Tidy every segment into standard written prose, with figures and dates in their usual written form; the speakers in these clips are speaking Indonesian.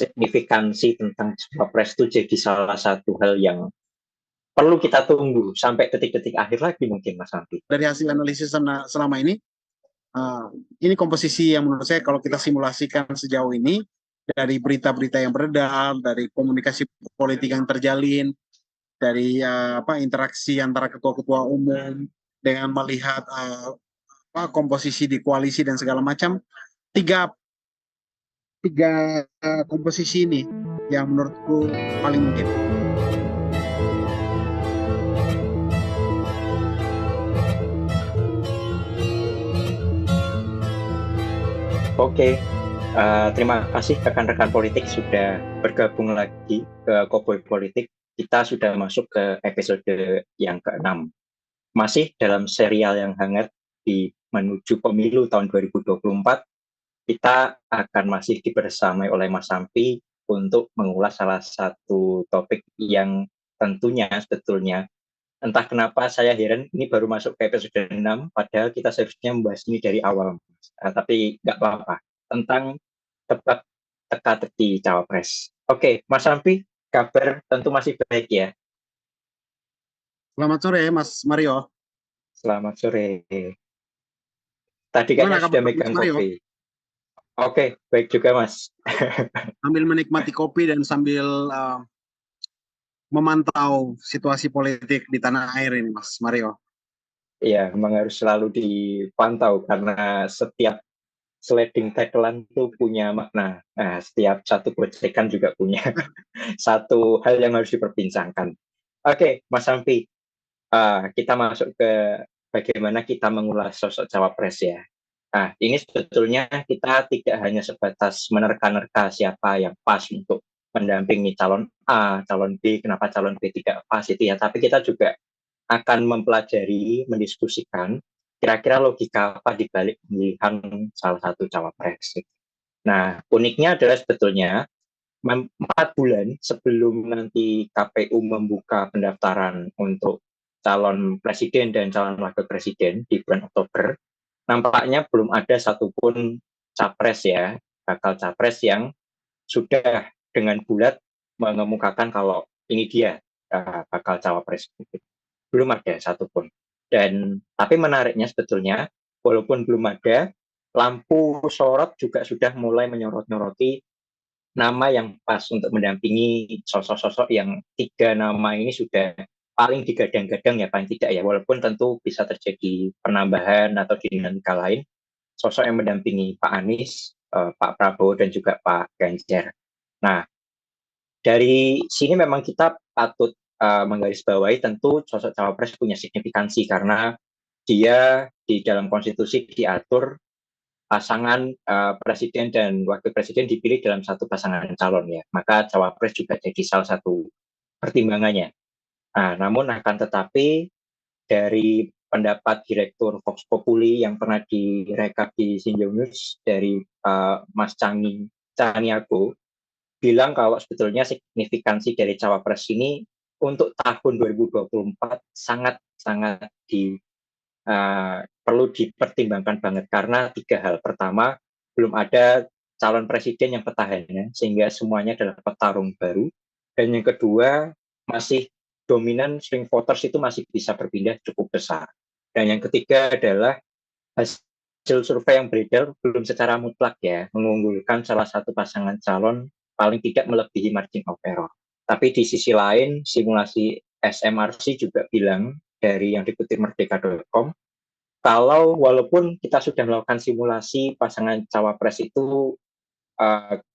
signifikansi tentang Cawapres itu jadi salah satu hal yang perlu kita tunggu sampai detik-detik akhir lagi mungkin Mas Ampi. Dari hasil analisis selama ini komposisi yang menurut saya kalau kita simulasikan sejauh ini dari berita-berita yang beredar, dari komunikasi politik yang terjalin, dari interaksi antara ketua-ketua umum dengan melihat komposisi di koalisi dan segala macam, tiga komposisi ini yang menurutku paling mungkin. Oke, terima kasih rekan-rekan politik sudah bergabung lagi ke Koboi Politik. Kita sudah masuk ke episode yang ke-6. Masih dalam serial yang hangat di menuju pemilu tahun 2024, kita akan masih dibersamai oleh Mas Ampi untuk mengulas salah satu topik yang tentunya sebetulnya entah kenapa saya heran ini baru masuk ke episode 6, padahal kita seharusnya membahas ini dari awal. Tapi nggak apa-apa. Tentang tebak teka-teki Cawapres. Oke, Mas Ampi, kabar tentu masih baik ya? Selamat sore, Mas Mario. Selamat sore. Tadi kayaknya sudah megang kopi. Oke, baik juga Mas. Sambil menikmati kopi dan sambil memantau situasi politik di tanah air ini, Mas Mario. Iya, memang harus selalu dipantau karena setiap sliding tagline itu punya makna. Nah, setiap satu proyekan juga punya satu hal yang harus diperbincangkan. Oke, Mas Ampi, kita masuk ke bagaimana kita mengulas sosok Cawapres ya. Nah, ini sebetulnya kita tidak hanya sebatas menerka-nerka siapa yang pas untuk mendampingi calon A, calon B, kenapa calon B tidak pas itu ya, tapi kita juga akan mempelajari, mendiskusikan kira-kira logika apa di balik pemilihan salah satu Cawapres. Nah, uniknya adalah sebetulnya 4 bulan sebelum nanti KPU membuka pendaftaran untuk calon presiden dan calon wakil presiden di bulan Oktober, nampaknya belum ada satupun capres ya, bakal capres yang sudah dengan bulat mengemukakan kalau ini dia bakal cawapres. Belum ada satupun. Tapi menariknya sebetulnya, walaupun belum ada, lampu sorot juga sudah mulai menyorot-nyoroti nama yang pas untuk mendampingi sosok-sosok yang 3 nama ini sudah paling digadang-gadang ya, paling tidak ya, walaupun tentu bisa terjadi penambahan atau dinamika lain, sosok yang mendampingi Pak Anies, Pak Prabowo dan juga Pak Ganjar. Nah, dari sini memang kita patut menggarisbawahi tentu sosok Cawapres punya signifikansi karena dia di dalam konstitusi diatur pasangan presiden dan wakil presiden dipilih dalam satu pasangan calon ya, maka Cawapres juga jadi salah satu pertimbangannya. Nah, namun akan tetapi dari pendapat Direktur Vox Populi yang pernah direkap di Sinjau News dari Mas Caniago bilang kalau sebetulnya signifikansi dari Cawapres ini untuk tahun 2024 sangat-sangat perlu dipertimbangkan banget karena 3 hal. Pertama, belum ada calon presiden yang petahana sehingga semuanya adalah petarung baru. Dan yang kedua, masih dominan swing voters itu masih bisa berpindah cukup besar. Dan yang ketiga adalah hasil survei yang beredar belum secara mutlak ya mengunggulkan salah satu pasangan calon paling tidak melebihi margin of error. Tapi di sisi lain, simulasi SMRC juga bilang dari yang dikutip merdeka.com, kalau walaupun kita sudah melakukan simulasi pasangan Cawapres itu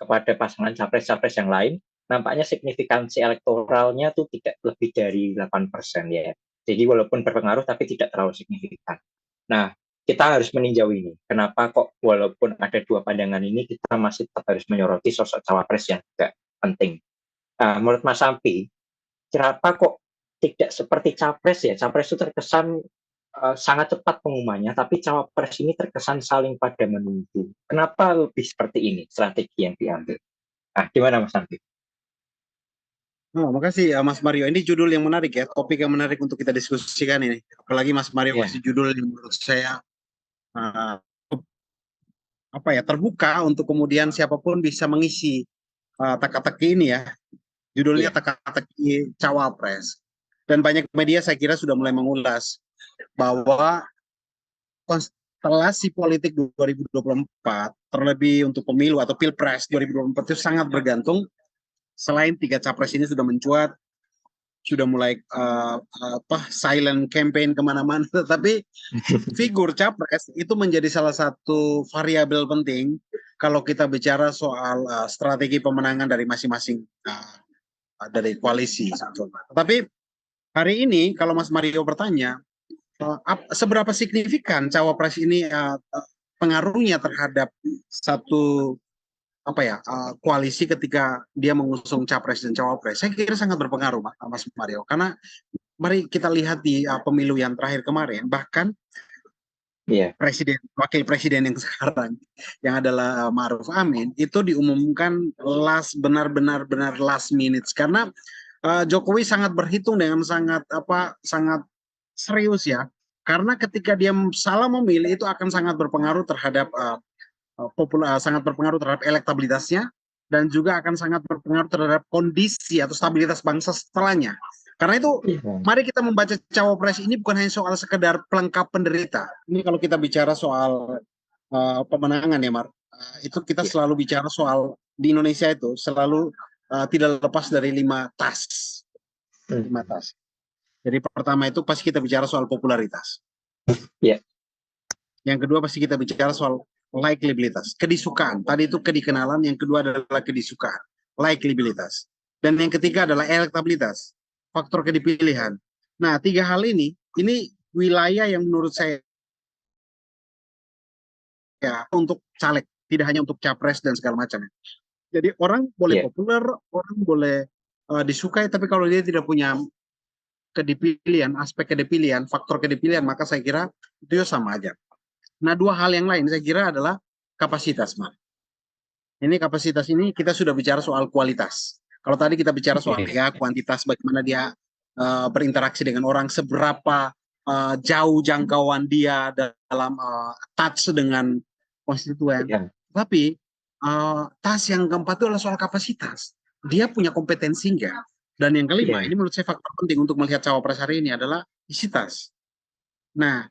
kepada pasangan Capres-Capres yang lain, nampaknya signifikansi elektoralnya itu tidak lebih dari 8% ya. Jadi walaupun berpengaruh tapi tidak terlalu signifikan. Nah, kita harus meninjau ini. Kenapa kok walaupun ada 2 pandangan ini, kita masih tetap harus menyoroti sosok Cawapres yang juga penting. Menurut Mas Ampi, kenapa kok tidak seperti Capres ya? Capres itu terkesan sangat cepat pengumumannya, tapi Cawapres ini terkesan saling pada menunggu. Kenapa lebih seperti ini strategi yang diambil? Gimana Mas Ampi? Makasih Mas Mario. Ini judul yang menarik ya, topik yang menarik untuk kita diskusikan ini. Apalagi Mas Mario kasih judul yang menurut saya terbuka untuk kemudian siapapun bisa mengisi teka-teki ini ya, judulnya Iya, teka-teki cawapres. Dan banyak media saya kira sudah mulai mengulas bahwa konstelasi politik 2024, terlebih untuk pemilu atau pilpres 2024 itu sangat bergantung. Selain tiga capres ini sudah mencuat, sudah mulai silent campaign kemana-mana, tetapi figur capres itu menjadi salah satu variabel penting kalau kita bicara soal strategi pemenangan dari masing-masing dari koalisi. Tapi hari ini kalau Mas Mario bertanya, seberapa signifikan cawapres ini pengaruhnya terhadap satu koalisi ketika dia mengusung capres dan cawapres, saya kira sangat berpengaruh, Mas Mario. Karena mari kita lihat di pemilu yang terakhir kemarin, bahkan iya, wakil presiden yang sekarang, yang adalah Ma'ruf Amin, itu diumumkan benar-benar last minutes, karena Jokowi sangat berhitung dengan sangat serius ya, karena ketika dia salah memilih itu akan sangat berpengaruh terhadap sangat berpengaruh terhadap elektabilitasnya, dan juga akan sangat berpengaruh terhadap kondisi atau stabilitas bangsa setelahnya. Karena itu, iya, mari kita membaca cawapres ini bukan hanya soal sekedar pelengkap penderita. Ini kalau kita bicara soal pemenangan ya, Mar. Itu kita iya. selalu bicara soal di Indonesia itu selalu tidak lepas dari 5 tas. Hmm. 5 tas. Jadi pertama itu pasti kita bicara soal popularitas. Iya, Yang kedua pasti kita bicara soal likabilitas, kedisukaan. Tadi itu kedikenalan, yang kedua adalah kedisukaan, likabilitas. Dan yang ketiga adalah elektabilitas, faktor kedipilihan. Nah, 3 hal ini wilayah yang menurut saya ya untuk caleg, tidak hanya untuk capres dan segala macam. Jadi orang boleh iya. populer, orang boleh disukai, tapi kalau dia tidak punya kedipilihan, aspek kedipilihan, faktor kedipilihan, maka saya kira itu sama aja. Nah, 2 hal yang lain saya kira adalah kapasitas, Mas. Ini kapasitas ini kita sudah bicara soal kualitas. Kalau tadi kita bicara soal Iya. ya kuantitas, bagaimana dia berinteraksi dengan orang, seberapa jauh jangkauan dia dalam touch dengan konstituen. Iya. Tapi tas yang keempat itu adalah soal kapasitas. Dia punya kompetensi enggak? Dan yang kelima, Iya. ini menurut saya faktor penting untuk melihat cawapres hari ini adalah isi tas. Nah,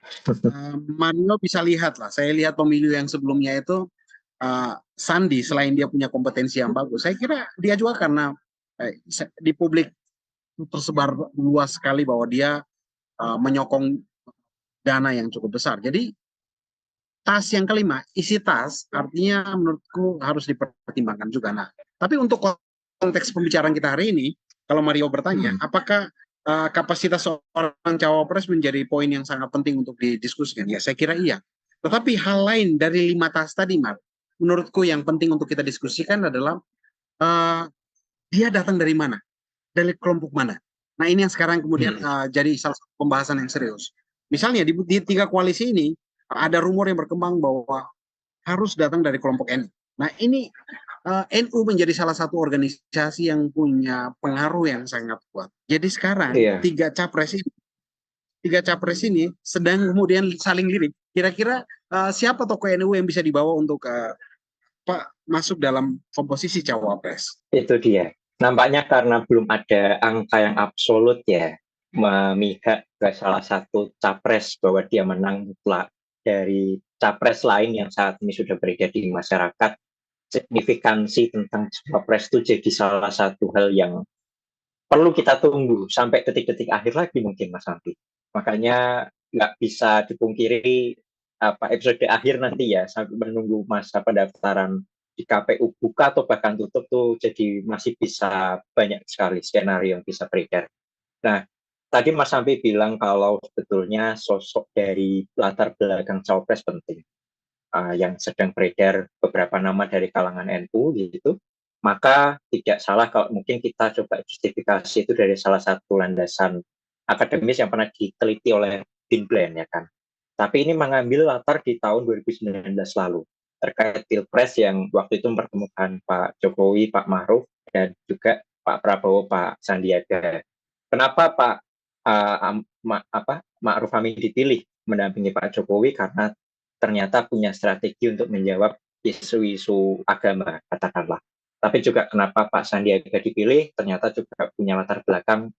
Mario bisa lihat lah. Saya lihat pemilu yang sebelumnya itu Sandi, selain dia punya kompetensi yang bagus, saya kira dia juga karena di publik tersebar luas sekali bahwa dia menyokong dana yang cukup besar. Jadi tas yang kelima, isi tas, artinya menurutku harus dipertimbangkan juga. Nah, tapi untuk konteks pembicaraan kita hari ini, kalau Mario bertanya, apakah kapasitas seorang cawapres menjadi poin yang sangat penting untuk didiskusikan? Ya, saya kira iya. Tetapi hal lain dari 5 tas tadi, Mar, menurutku yang penting untuk kita diskusikan adalah uh, dia datang dari mana, dari kelompok mana. Nah, ini yang sekarang kemudian jadi salah satu pembahasan yang serius. Misalnya di 3 koalisi ini ada rumor yang berkembang bahwa harus datang dari kelompok NU. Nah, ini NU menjadi salah satu organisasi yang punya pengaruh yang sangat kuat. Jadi sekarang Iya. tiga capres ini sedang kemudian saling lirik. Kira-kira siapa tokoh NU yang bisa dibawa untuk masuk dalam komposisi cawapres? Itu dia. Nampaknya karena belum ada angka yang absolut ya, memihak ke salah satu capres bahwa dia menang mutlak dari capres lain yang saat ini sudah beredar di masyarakat. Signifikansi tentang capres itu jadi salah satu hal yang perlu kita tunggu sampai detik-detik akhir lagi mungkin, Mas Andi. Makanya nggak bisa dipungkiri episode akhir nanti ya, sampai menunggu masa pendaftaran di KPU buka atau bahkan tutup tuh, jadi masih bisa banyak sekali skenario yang bisa beredar. Nah, tadi Mas Sampi bilang kalau sebetulnya sosok dari latar belakang cawapres penting, yang sedang beredar beberapa nama dari kalangan NU gitu, maka tidak salah kalau mungkin kita coba justifikasi itu dari salah satu landasan akademis yang pernah diteliti oleh Dean Bland ya kan. Tapi ini mengambil latar di tahun 2019 lalu terkait pilpres yang waktu itu mempertemukan Pak Jokowi, Pak Ma'ruf, dan juga Pak Prabowo, Pak Sandiaga. Kenapa Pak Ma'ruf Amin dipilih mendampingi Pak Jokowi? Karena ternyata punya strategi untuk menjawab isu-isu agama, katakanlah. Tapi juga kenapa Pak Sandiaga dipilih, ternyata juga punya latar belakang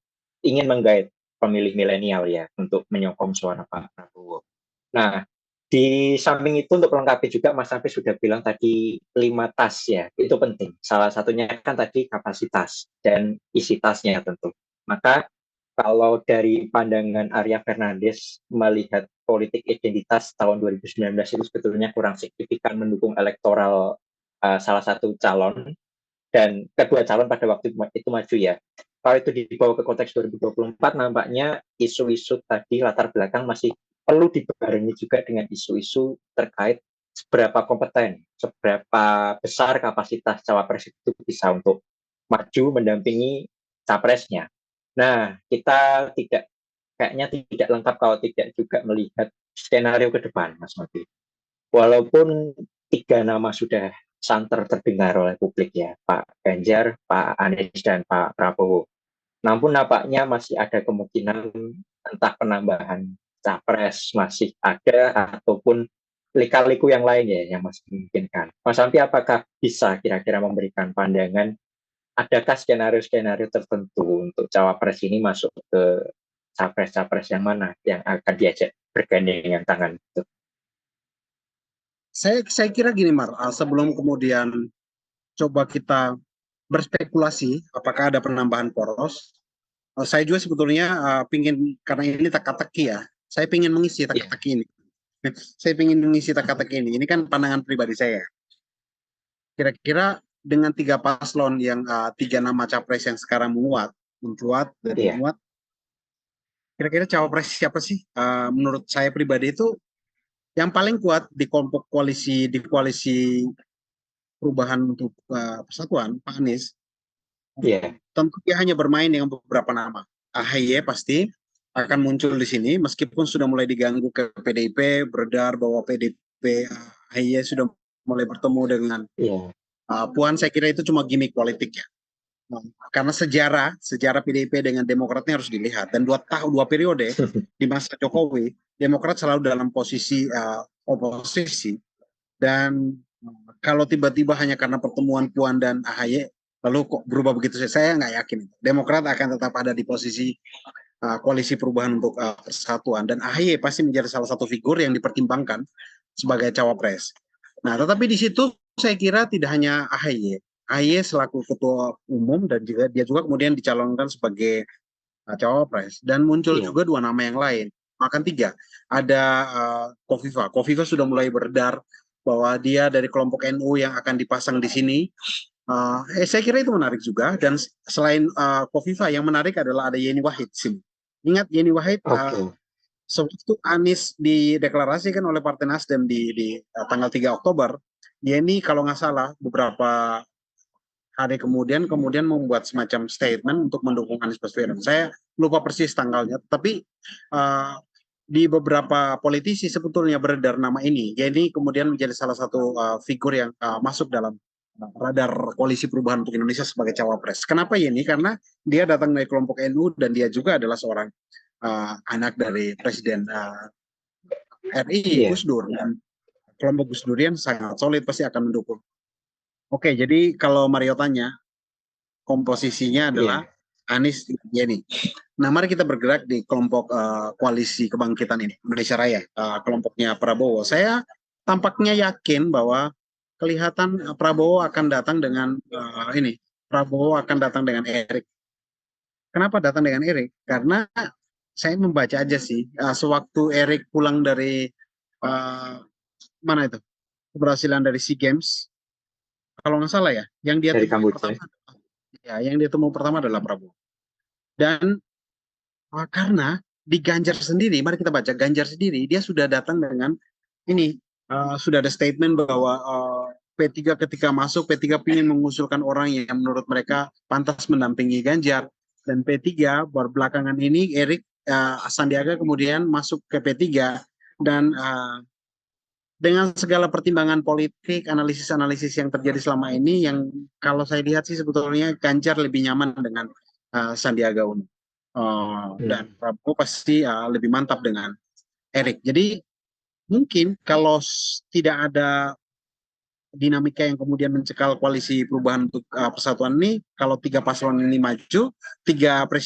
ingin menggait pemilih milenial ya untuk menyokong suara Pak Prabowo. Nah, di samping itu untuk melengkapi juga Mas Hafiz sudah bilang tadi 5 tas ya, itu penting. Salah satunya kan tadi kapasitas dan isi tasnya tentu. Maka kalau dari pandangan Arya Fernandes melihat politik identitas tahun 2019 itu sebetulnya kurang signifikan mendukung elektoral salah satu calon dan kedua calon pada waktu itu maju ya. Kalau itu dibawa ke konteks 2024 nampaknya isu-isu tadi latar belakang masih perlu dibarengi juga dengan isu-isu terkait seberapa kompeten, seberapa besar kapasitas cawapres itu bisa untuk maju mendampingi capresnya. Nah, kita kayaknya tidak lengkap kalau tidak juga melihat skenario ke depan, Mas Madi. Walaupun 3 nama sudah santer terdengar oleh publik ya, Pak Ganjar, Pak Anies, dan Pak Prabowo. Namun nampaknya masih ada kemungkinan entah penambahan capres masih ada ataupun lika-liku yang lain ya yang masih memungkinkan. Mas Ampi, apakah bisa kira-kira memberikan pandangan adakah skenario-skenario tertentu untuk cawapres ini masuk ke capres-capres yang mana yang akan diajak bergandengan tangan? Saya kira gini Mar, sebelum kemudian coba kita berspekulasi apakah ada penambahan poros, saya juga sebetulnya pingin, karena ini teka-teki ya, saya pingin mengisi Ya, teka-teki ini. Saya pingin mengisi teka-teki ini. Ini kan pandangan pribadi saya. Kira-kira dengan 3 paslon yang 3 nama capres yang sekarang mencuat dan iya, menguat, kira-kira cawapres siapa sih? Menurut saya pribadi itu yang paling kuat di kelompok koalisi perubahan untuk persatuan, Pak Anies. iya, Tentu dia hanya bermain dengan beberapa nama. AHY pasti akan muncul di sini, meskipun sudah mulai diganggu ke PDIP, beredar bahwa PDIP AHY sudah mulai bertemu dengan iya, Puan. Saya kira itu cuma gimmick politik ya. Karena sejarah PDIP dengan Demokratnya harus dilihat, dan 2 periode di masa Jokowi, Demokrat selalu dalam posisi oposisi, dan kalau tiba-tiba hanya karena pertemuan Puan dan AHY lalu kok berubah begitu, saya nggak yakin Demokrat akan tetap ada di posisi koalisi perubahan untuk persatuan, dan AHY pasti menjadi salah satu figur yang dipertimbangkan sebagai cawapres. Nah, tetapi di situ saya kira tidak hanya AHY. AHY selaku ketua umum dan juga dia juga kemudian dicalonkan sebagai cawapres, dan muncul iya, juga 2 nama yang lain, bahkan 3. Ada Kofifa. Kofifa sudah mulai beredar bahwa dia dari kelompok NU yang akan dipasang di sini. Saya kira itu menarik juga, dan selain Kofifa yang menarik adalah ada Yeni Wahid sini. Ingat Yeni Wahid oke, sewaktu Anies dideklarasikan oleh Partai Nasdem di tanggal 3 Oktober, Yeni kalau nggak salah beberapa hari kemudian membuat semacam statement untuk mendukung Anies Baswedan. Saya lupa persis tanggalnya, tapi di beberapa politisi sebetulnya beredar nama ini. Jadi kemudian menjadi salah satu figur yang masuk dalam radar koalisi perubahan untuk Indonesia sebagai cawapres. Kenapa ini? Karena dia datang dari kelompok NU dan dia juga adalah seorang anak dari Presiden RI iya, Gus Dur, dan kelompok Gus Durian sangat solid pasti akan mendukung. Oke, jadi kalau Mario tanya, komposisinya adalah iya, Anies Yeni. Nah, mari kita bergerak di kelompok koalisi kebangkitan ini, Indonesia Raya, kelompoknya Prabowo. Saya tampaknya yakin bahwa kelihatan Prabowo akan datang dengan Prabowo akan datang dengan Erik. Kenapa datang dengan Erik? Karena saya membaca aja sih, sewaktu Erik pulang dari uh, mana itu, keberhasilan dari SEA Games, kalau nggak salah ya, yang dia dari temui Kamboja. pertama, ya, yang dia temui pertama adalah Prabowo. Dan karena di Ganjar sendiri, mari kita baca Ganjar sendiri, dia sudah datang dengan ini, sudah ada statement bahwa P3 ketika masuk, P3 ingin mengusulkan orang yang menurut mereka pantas mendampingi Ganjar, dan P3 belakangan ini Erik Sandiaga kemudian masuk ke P3, dan dengan segala pertimbangan politik, analisis-analisis yang terjadi selama ini, yang kalau saya lihat sih sebetulnya Ganjar lebih nyaman dengan Sandiaga Uno. Dan Hmm. Prabowo pasti lebih mantap dengan Erik. Jadi mungkin kalau tidak ada dinamika yang kemudian mencekal koalisi perubahan untuk persatuan ini, kalau tiga paslon ini maju,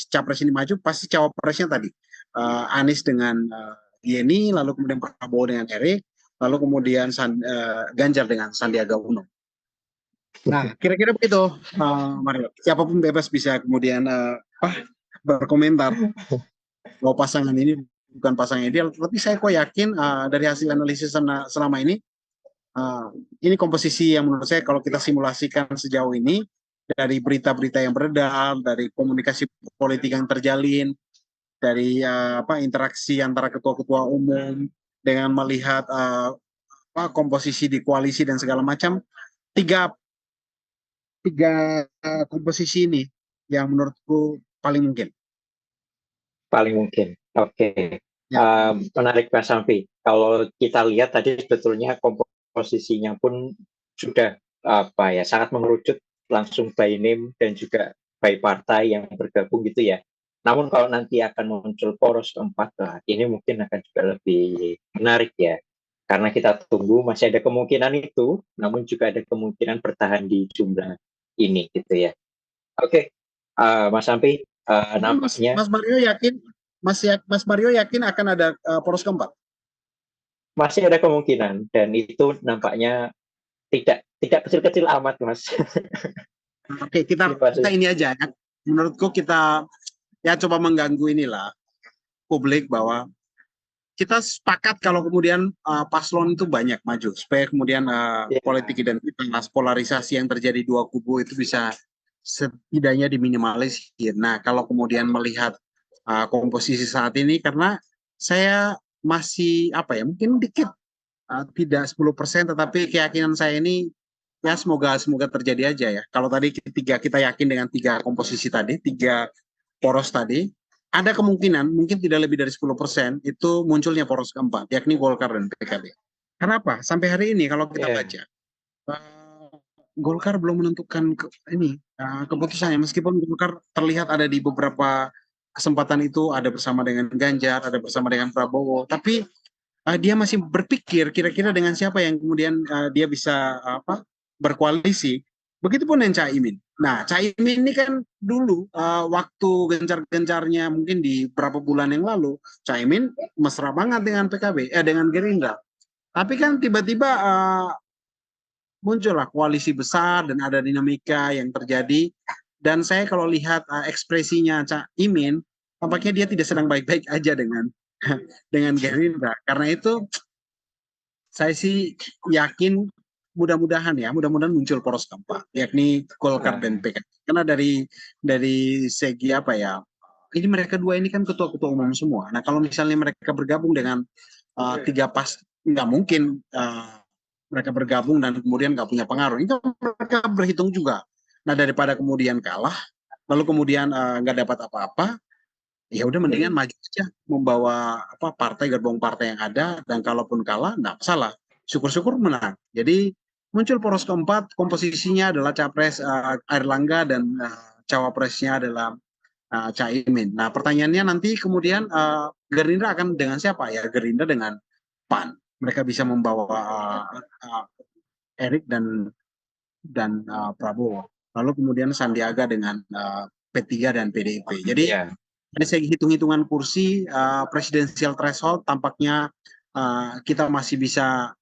capres ini maju, pasti cawapresnya tadi Anies dengan Yeni, lalu kemudian Prabowo dengan Erik, lalu kemudian Ganjar dengan Sandiaga Uno. Nah, kira-kira begitu, Mario. Siapapun bebas bisa kemudian berkomentar bahwa pasangan ini bukan pasangan ideal, tapi saya kok yakin dari hasil analisis selama ini komposisi yang menurut saya kalau kita simulasikan sejauh ini dari berita-berita yang beredar, dari komunikasi politik yang terjalin, dari interaksi antara ketua-ketua umum dengan melihat komposisi di koalisi dan segala macam, tiga komposisi ini yang menurutku paling mungkin. Paling mungkin. Oke. Ya. Menarik Mas Sampi. Kalau kita lihat tadi sebetulnya komposisinya pun sudah sangat mengerucut langsung by name dan juga by partai yang bergabung gitu ya. Namun kalau nanti akan muncul poros keempat, ini mungkin akan juga lebih menarik ya. Karena kita tunggu masih ada kemungkinan itu, namun juga ada kemungkinan bertahan di jumlah ini gitu ya. Oke, Mas Sampi, nampaknya Mas Mario yakin Mas Mario yakin akan ada poros keempat? masih ada kemungkinan dan itu nampaknya tidak kecil-kecil amat, Mas. Oke, kita ini aja ya. Menurutku kita ya coba mengganggu inilah publik bahwa kita sepakat kalau kemudian paslon itu banyak maju supaya kemudian politik identitas polarisasi yang terjadi dua kubu itu bisa setidaknya diminimalisir. Nah, kalau kemudian melihat komposisi saat ini, karena saya masih mungkin dikit tidak 10%, tetapi keyakinan saya ini ya semoga terjadi aja ya. Kalau tadi kita yakin dengan tiga komposisi tadi, tiga poros tadi, ada kemungkinan mungkin tidak lebih dari 10% itu munculnya poros keempat, yakni Golkar dan PKB. Kenapa? Sampai hari ini kalau kita baca, Golkar belum menentukan keputusannya, meskipun Golkar terlihat ada di beberapa kesempatan itu ada bersama dengan Ganjar, ada bersama dengan Prabowo, tapi dia masih berpikir kira-kira dengan siapa yang kemudian dia bisa berkoalisi. Begitupun dengan Caimin. Nah, Caimin ini kan dulu waktu gencar-gencarnya mungkin di beberapa bulan yang lalu, Caimin mesra banget dengan PKB, dengan Gerindra. Tapi kan tiba-tiba muncullah koalisi besar dan ada dinamika yang terjadi. Dan saya kalau lihat ekspresinya Caimin, tampaknya dia tidak sedang baik-baik aja dengan Gerindra. Karena itu saya sih yakin mudah-mudahan muncul poros keempat, yakni Golkar dan PKB. Karena dari segi ini mereka dua ini kan ketua-ketua umum semua. Nah, kalau misalnya mereka bergabung dengan tiga nggak mungkin mereka bergabung dan kemudian nggak punya pengaruh. Itu mereka berhitung juga. Nah, daripada kemudian kalah, lalu kemudian nggak dapat apa-apa, ya udah mendingan maju aja membawa gerbong partai yang ada, dan kalaupun kalah nggak masalah, syukur-syukur menang. Jadi muncul poros keempat, komposisinya adalah capres Airlangga dan cawapresnya adalah Caimin. Nah, pertanyaannya nanti kemudian Gerindra akan dengan siapa ya? Gerindra dengan PAN. Mereka bisa membawa Erik dan Prabowo. Lalu kemudian Sandiaga dengan P3 dan PDIP. Jadi dari segi hitung-hitungan kursi presidensial threshold tampaknya kita masih bisa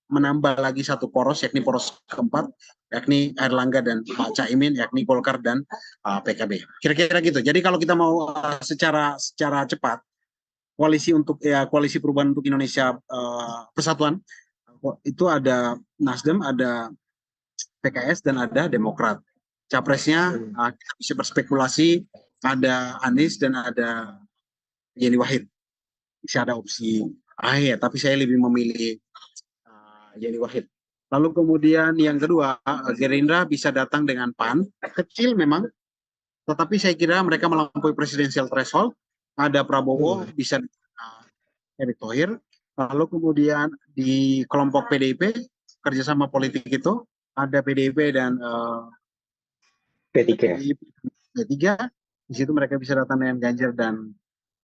menambah lagi satu poros, yakni poros keempat, yakni Airlangga dan Caimin, yakni Golkar dan PKB. Kira-kira gitu. Jadi kalau kita mau secara cepat, koalisi perubahan untuk Indonesia Persatuan itu ada Nasdem, ada PKS dan ada Demokrat. Capresnya kita bisa berspekulasi ada Anies dan ada Yeni Wahid. Bisa ada opsi akhir, tapi saya lebih memilih Yeni Wahid. Lalu kemudian yang kedua, Gerindra bisa datang dengan PAN, kecil memang, tetapi saya kira mereka melampaui presidensial threshold. Ada Prabowo, bisa Erick Thohir. Lalu kemudian di kelompok PDIP, kerjasama politik itu, ada PDIP dan P3. Di situ mereka bisa datang dengan Ganjar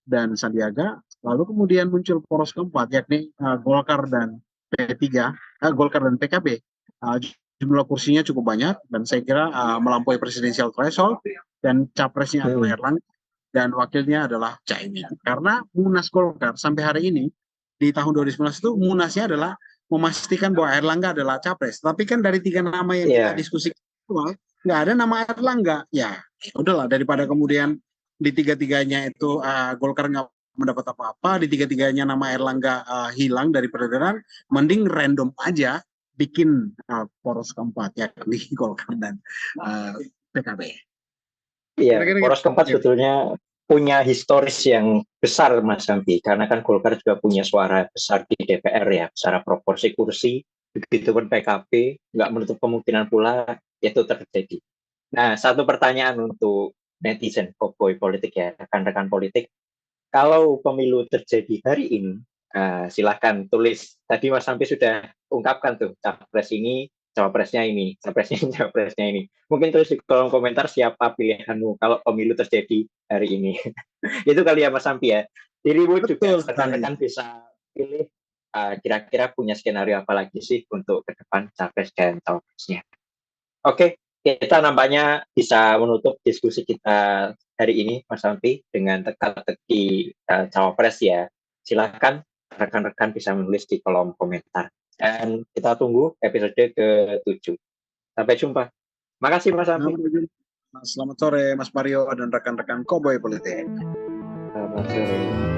dan Sandiaga. Lalu kemudian muncul poros keempat, yakni Golkar dan P3, Golkar dan PKB. Jumlah kursinya cukup banyak dan saya kira melampaui presidensial threshold, dan capresnya adalah Erlangga dan wakilnya adalah Caimin. Karena Munas Golkar sampai hari ini di tahun 2019 itu Munasnya adalah memastikan bahwa Erlangga adalah capres. Tapi kan dari 3 nama yang kita diskusikan nggak ada nama Erlangga. Ya udahlah, daripada kemudian di tiga-tiganya itu Golkar nggak mendapat apa-apa, di tiga-tiganya nama Erlangga hilang dari peredaran, mending random aja bikin poros keempat, yakni Golkar dan PKB. Iya, poros keempat sebetulnya punya historis yang besar, Mas Hamdi, karena kan Golkar juga punya suara besar di DPR ya, secara proporsi kursi, begitu pun PKB, nggak menutup kemungkinan pula itu terjadi. Nah, satu pertanyaan untuk netizen, cowboy politik ya, rekan-rekan politik, kalau pemilu terjadi hari ini, silahkan tulis. Tadi Mas Hamdi sudah ungkapkan tuh, capres ini, cawapresnya ini, capresnya ini, cawapresnya ini. Mungkin tulis di kolom komentar siapa pilihanmu kalau pemilu terjadi hari ini. Itu kali ya Mas Hamdi ya. Dirimu juga rekan-rekan bisa pilih kira-kira punya skenario apa lagi sih untuk ke depan capres dan cawapresnya. Oke, kita nampaknya bisa menutup diskusi kita hari ini, Mas Hamdi, dengan teka-teki cawapres ya. Silakan rekan-rekan bisa menulis di kolom komentar. Dan kita tunggu episode ke-7. Sampai jumpa. Makasih Mas Hamdi. Selamat sore Mas Mario dan rekan-rekan Cowboy Politik. Selamat sore.